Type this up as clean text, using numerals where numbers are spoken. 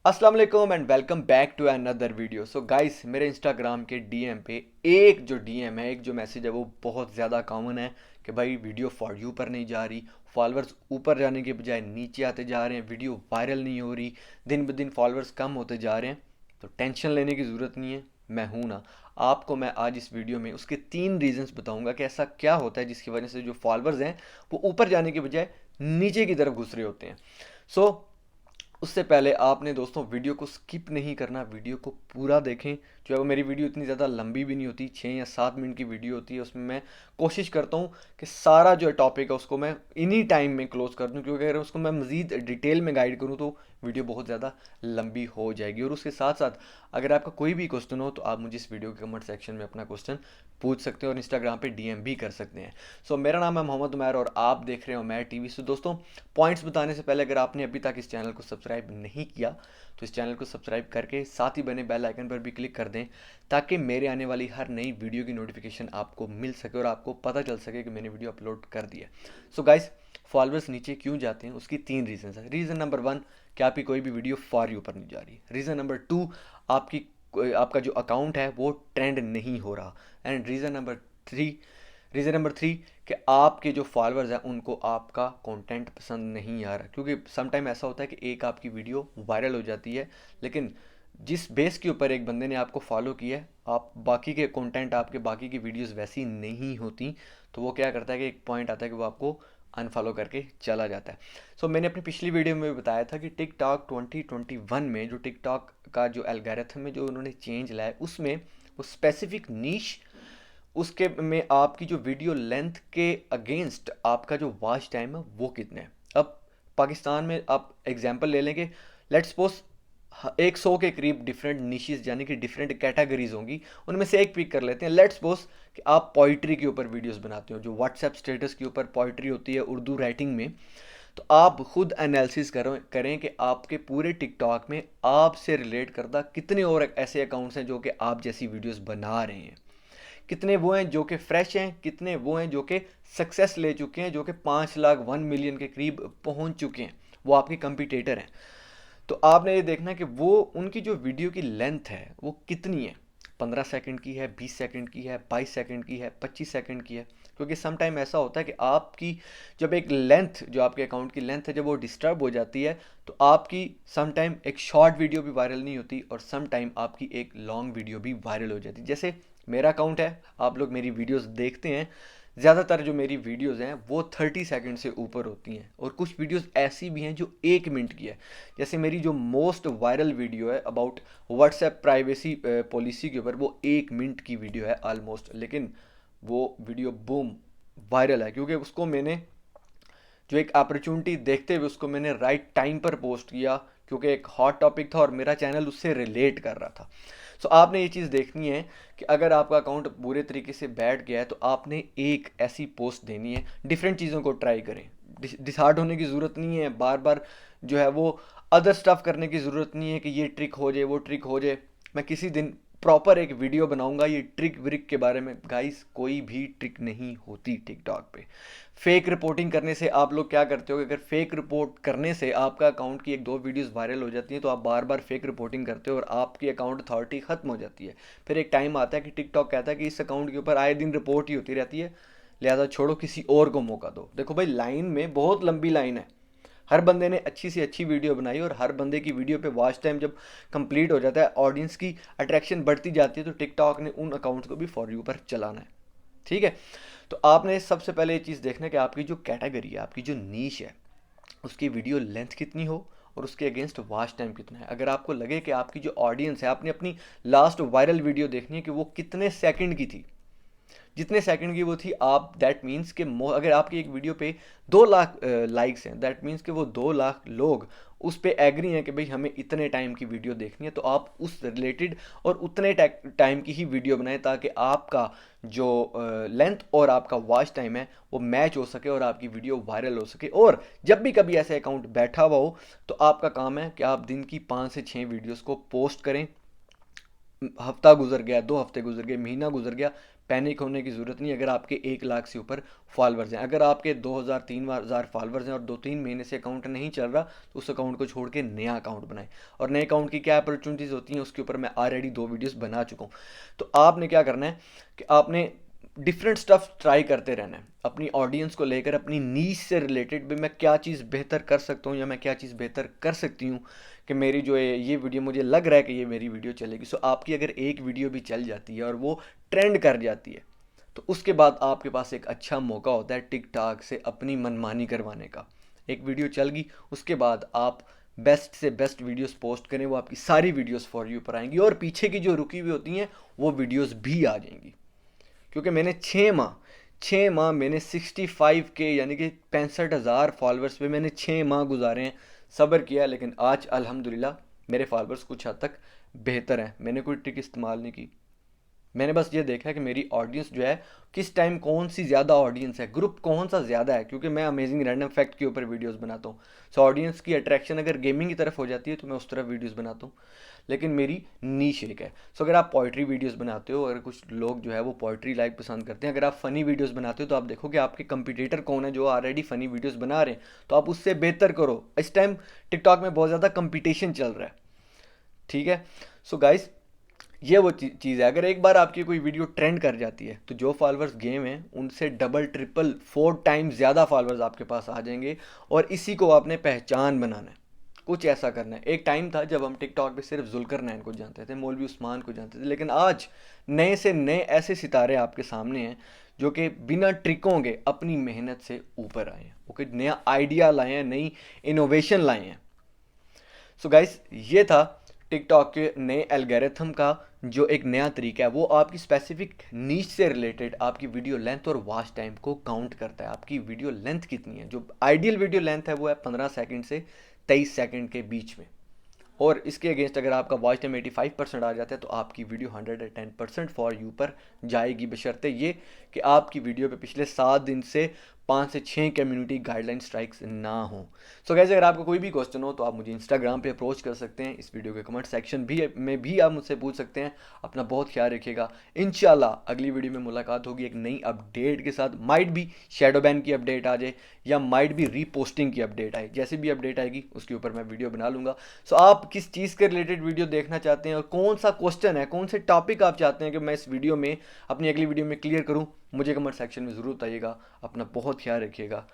अस्सलाम वालेकुम and welcome back to another video. So guys, मेरे इंस्टाग्राम के डीएम पे एक जो डीएम है, एक जो मैसेज है वो बहुत ज़्यादा कॉमन है कि भाई वीडियो फॉर यू पर नहीं जा रही, फॉलोअर्स ऊपर जाने के बजाय नीचे आते जा रहे हैं, वीडियो वायरल नहीं हो रही, दिन ब दिन फॉलोअर्स कम होते जा रहे हैं। तो टेंशन लेने की ज़रूरत नहीं है, मैं हूं ना। आपको मैं आज इस वीडियो में उसके 3 रीजंस बताऊंगा कि ऐसा क्या होता है जिसकी वजह से जो फॉलोअर्स हैं वो ऊपर जाने के बजाय नीचे की तरफ घुस रहे होते हैं। सो उससे पहले आपने दोस्तों वीडियो को स्किप नहीं करना, वीडियो को पूरा देखें। जो है वो मेरी वीडियो इतनी ज़्यादा लंबी भी नहीं होती, 6 या 7 मिनट की वीडियो होती है। उसमें मैं कोशिश करता हूँ कि सारा जो टॉपिक है उसको मैं इन्हीं टाइम में क्लोज कर दूँ, क्योंकि अगर उसको मैं मज़ीद डिटेल में गाइड करूँ तो वीडियो बहुत ज़्यादा लंबी हो जाएगी। और उसके साथ साथ अगर आपका कोई भी क्वेश्चन हो तो आप मुझे इस वीडियो के कमेंट सेक्शन में अपना क्वेश्चन पूछ सकते हैं और इंस्टाग्राम पे डीएम भी कर सकते हैं। सो मेरा नाम है मोहम्मद उमैर और आप देख रहे हो उमैर टीवी। सो दोस्तों, पॉइंट्स बताने से पहले अगर आपने अभी तक इस चैनल को सब्सक्राइब नहीं किया तो इस चैनल को सब्सक्राइब करके साथ ही बने बेल आइकन पर भी क्लिक कर दें, ताकि मेरे आने वाली हर नई वीडियो की नोटिफिकेशन आपको मिल सके और आपको पता चल सके कि मैंने वीडियो अपलोड कर दिया। सो गाइस, फॉलोअर्स नीचे क्यों जाते हैं उसकी 3 रीजन है। रीज़न नंबर 1, कि आपकी कोई भी वीडियो फॉर यू पर नहीं जा रही। रीज़न नंबर 2, आपकी आपका जो अकाउंट है वो ट्रेंड नहीं हो रहा। एंड रीज़न नंबर 3 कि आपके जो फॉलोअर्स हैं उनको आपका कंटेंट पसंद नहीं आ रहा। क्योंकि सम टाइम ऐसा होता है कि एक आपकी वीडियो वायरल हो जाती है, लेकिन जिस बेस के ऊपर एक बंदे ने आपको फॉलो किया है, आप बाकी के कंटेंट, आपके बाकी की वीडियोस वैसी नहीं होती, तो वो क्या करता है कि एक पॉइंट आता है कि वो आपको अनफॉलो करके चला जाता है। सो मैंने अपनी पिछली वीडियो में बताया था कि टिकटॉक 2021 में जो टिकटॉक का जो एल्गोरिथम में जो उन्होंने चेंज लाया, उसमें वो स्पेसिफिक नीश, उसके में आपकी जो वीडियो लेंथ के अगेंस्ट आपका जो वॉच टाइम है वो कितना है। अब पाकिस्तान में आप एग्जांपल ले लेंगे, लेट्स सपोज 100 के करीब डिफरेंट निशेस यानी कि डिफरेंट कैटेगरीज होंगी, उनमें से एक पिक कर लेते हैं। लेट्स सपोज कि आप पोइट्री के ऊपर वीडियोस बनाते हो, जो व्हाट्सएप स्टेटस के ऊपर पोइट्री होती है उर्दू राइटिंग में। तो आप खुद एनालिसिस करें कि आपके पूरे टिकटॉक में आपसे रिलेट करता कितने और ऐसे अकाउंट्स हैं जो कि आप जैसी वीडियोस बना रहे हैं। कितने वो हैं जो कि फ्रेश हैं, कितने वो हैं जो कि सक्सेस ले चुके हैं, जो कि 5 लाख 1 मिलियन के करीब पहुंच चुके हैं, वो आपके कंपटीटर हैं। तो आपने ये देखना कि वो उनकी जो वीडियो की लेंथ है वो कितनी है। 15 सेकंड की है, 20 सेकंड की है, 22 सेकंड की है, 25 सेकंड की है। क्योंकि सम टाइम ऐसा होता है कि आपकी जब एक लेंथ, जो आपके अकाउंट की लेंथ है, जब वो डिस्टर्ब हो जाती है तो आपकी सम टाइम एक शॉर्ट वीडियो भी वायरल नहीं होती और सम टाइम आपकी एक लॉन्ग वीडियो भी वायरल हो जाती है। जैसे मेरा अकाउंट है, आप लोग मेरी वीडियोस देखते हैं, ज़्यादातर जो मेरी वीडियोस हैं वो 30 सेकंड से ऊपर होती हैं और कुछ वीडियोस ऐसी भी हैं जो 1 मिनट की है। जैसे मेरी जो मोस्ट वायरल वीडियो है अबाउट व्हाट्सएप प्राइवेसी पॉलिसी के ऊपर, वो 1 मिनट की वीडियो है ऑलमोस्ट, लेकिन वो वीडियो बूम वायरल है क्योंकि उसको मैंने जो एक अपॉर्चुनिटी देखते हुए उसको मैंने राइट टाइम पर पोस्ट किया, क्योंकि एक हॉट टॉपिक था और मेरा चैनल उससे रिलेट कर रहा था। सो आपने ये चीज़ देखनी है कि अगर आपका अकाउंट पूरे तरीके से बैठ गया है तो आपने एक ऐसी पोस्ट देनी है, डिफरेंट चीज़ों को ट्राई करें। डिसहार्ड होने की ज़रूरत नहीं है, बार बार जो है वो अदर स्टफ करने की ज़रूरत नहीं है कि ये ट्रिक हो जाए वो ट्रिक हो जाए। मैं किसी दिन प्रॉपर एक वीडियो बनाऊंगा ये ट्रिक व्रिक के बारे में। गाइस, कोई भी ट्रिक नहीं होती टिकटॉक पे। फेक रिपोर्टिंग करने से आप लोग क्या करते हो कि अगर फेक रिपोर्ट करने से आपका अकाउंट की 1-2 वीडियोस वायरल हो जाती हैं तो आप बार बार फेक रिपोर्टिंग करते हो और आपकी अकाउंट अथॉरिटी खत्म हो जाती है। फिर एक टाइम आता है कि टिकटॉक कहता है कि इस अकाउंट के ऊपर आए दिन रिपोर्ट ही होती रहती है, लिहाजा छोड़ो, किसी और को मौका दो। देखो भाई, लाइन में बहुत लंबी लाइन है। हर बंदे ने अच्छी से अच्छी वीडियो बनाई और हर बंदे की वीडियो पे वॉच टाइम जब कंप्लीट हो जाता है, ऑडियंस की अट्रैक्शन बढ़ती जाती है, तो टिकटॉक ने उन अकाउंट्स को भी फॉर यू पर चलाना है। ठीक है। तो आपने सबसे पहले ये चीज़ देखना है कि आपकी जो कैटेगरी है, आपकी जो नीश है, उसकी वीडियो लेंथ कितनी हो और उसके अगेंस्ट वॉच टाइम कितना है। अगर आपको लगे कि आपकी जो ऑडियंस है, आपने अपनी लास्ट वायरल वीडियो देखनी है कि वो कितने सेकंड की थी, जितने सेकंड की वो थी, आप दैट मीन्स कि अगर आपकी एक वीडियो पे 2 लाख लाइक्स हैं, दैट मीन्स कि वो 2 लाख लोग उस पे एग्री हैं कि भाई हमें इतने टाइम की वीडियो देखनी है, तो आप उस रिलेटेड और उतने टाइम की ही वीडियो बनाएं, ताकि आपका जो लेंथ और आपका वॉच टाइम है वो मैच हो सके और आपकी वीडियो वायरल हो सके। और जब भी कभी ऐसे अकाउंट बैठा हुआ हो तो आपका काम है कि आप दिन की 5 से 6 वीडियोस को पोस्ट करें। हफ्ता गुजर गया, 2 हफ्ते गुजर गए, महीना गुजर गया, पैनिक होने की ज़रूरत नहीं अगर आपके 1 लाख से ऊपर फॉलोअर्स हैं। अगर आपके 2000-3000 फॉलोअर्स हैं और 2-3 महीने से अकाउंट नहीं चल रहा तो उस अकाउंट को छोड़ के नया अकाउंट बनाएं। और नए अकाउंट की क्या अपॉर्चुनिटीज़ होती हैं उसके ऊपर मैं ऑलरेडी 2 वीडियोस बना चुका हूँ। तो आपने क्या करना है कि आपने डिफरेंट स्टफ ट्राई करते रहना है अपनी ऑडियंस को लेकर, अपनी नीश से रिलेटेड भी मैं क्या चीज़ बेहतर कर सकता हूँ या मैं क्या चीज़ बेहतर कर सकती हूँ कि मेरी जो है ये वीडियो, मुझे लग रहा है कि ये मेरी वीडियो चलेगी। सो आपकी अगर एक वीडियो भी चल जाती है और वो ट्रेंड कर जाती है तो उसके बाद आपके पास एक अच्छा मौका होता है टिकटॉक से अपनी मनमानी करवाने का। एक वीडियो चल गई, उसके बाद आप बेस्ट से बेस्ट वीडियोस पोस्ट करें, वो आपकी सारी वीडियोस फॉर यू पर आएंगी और पीछे की जो रुकी हुई होती हैं वो वीडियोस भी आ जाएंगी। क्योंकि मैंने 6 माह मैंने 65K यानी कि 65,000 फॉलोअर्स पे मैंने 6 माह गुजारे हैं, सब्र किया। लेकिन आज अल्हम्दुलिल्लाह मेरे फॉलोअर्स कुछ हद तक बेहतर हैं। मैंने कोई ट्रिक इस्तेमाल नहीं की, मैंने बस ये देखा कि मेरी ऑडियंस जो है किस टाइम कौन सी ज़्यादा ऑडियंस है, ग्रुप कौन सा ज़्यादा है। क्योंकि मैं अमेजिंग रैंडम फैक्ट के ऊपर वीडियोस बनाता हूँ। सो ऑडियंस की अट्रैक्शन अगर गेमिंग की तरफ हो जाती है तो मैं उस तरफ वीडियोस बनाता हूँ, लेकिन मेरी नीश एक है। सो अगर आप पोइट्री वीडियोस बनाते हो, अगर कुछ लोग जो है वो पोइट्री लाइक पसंद करते हैं, अगर आप फ़नी वीडियोस बनाते हो तो आप देखो कि आपके कंपटीटर कौन है जो ऑलरेडी फ़नी वीडियोस बना रहे हैं, तो आप उससे बेहतर करो। इस टाइम टिकटॉक में बहुत ज़्यादा कंपटीशन चल रहा है, ठीक है। सो गाइस, ये वो चीज़ है, अगर एक बार आपकी कोई वीडियो ट्रेंड कर जाती है तो जो फॉलोअर्स गेम हैं उनसे डबल ट्रिपल 4 टाइम्स ज़्यादा फॉलोअर्स आपके पास आ जाएंगे। और इसी को आपने पहचान बनाना है, कुछ ऐसा करना है। एक टाइम था जब हम टिकटॉक पे सिर्फ जुल्करनैन को जानते थे, मौलवी उस्मान को जानते थे, लेकिन आज नए से नए ऐसे सितारे आपके सामने हैं जो कि बिना ट्रिकों के अपनी मेहनत से ऊपर आए हैं, वो कोई नया आइडिया लाए हैं, नई इनोवेशन लाए हैं। सो गाइस, ये था टिकटॉक के नए एल्गोरिथम का जो एक नया तरीका है। वो आपकी स्पेसिफिक नीच से रिलेटेड आपकी वीडियो लेंथ और वॉच टाइम को काउंट करता है। आपकी वीडियो लेंथ कितनी है, जो आइडियल वीडियो लेंथ है वो है 15 सेकंड से 23 सेकंड के बीच में। और इसके अगेंस्ट अगर आपका वॉच टाइम 85% आ जाता है तो आपकी वीडियो 110% फॉर यू पर जाएगी, बशर्ते ये कि आपकी वीडियो पे पिछले 7 दिन से 5 से 6 कम्युनिटी गाइडलाइन स्ट्राइक्स ना हो। सो गाइस, अगर आपको कोई भी क्वेश्चन हो तो आप मुझे इंस्टाग्राम पे अप्रोच कर सकते हैं, इस वीडियो के कमेंट सेक्शन में भी आप मुझसे पूछ सकते हैं। अपना बहुत ख्याल रखिएगा। इंशाल्लाह अगली वीडियो में मुलाकात होगी एक नई अपडेट के साथ। माइट भी शैडो बैन की अपडेट आ जाए या माइट भी रीपोस्टिंग की अपडेट आए, जैसे भी अपडेट आएगी उसके ऊपर मैं वीडियो बना लूँगा। सो आप किस चीज़ के रिलेटेड वीडियो देखना चाहते हैं और कौन सा क्वेश्चन है, कौन से टॉपिक आप चाहते हैं कि मैं इस वीडियो में, अपनी अगली वीडियो में क्लियर करूँ, मुझे कमेंट सेक्शन में ज़रूर बताइएगा। अपना बहुत ख्याल रखिएगा।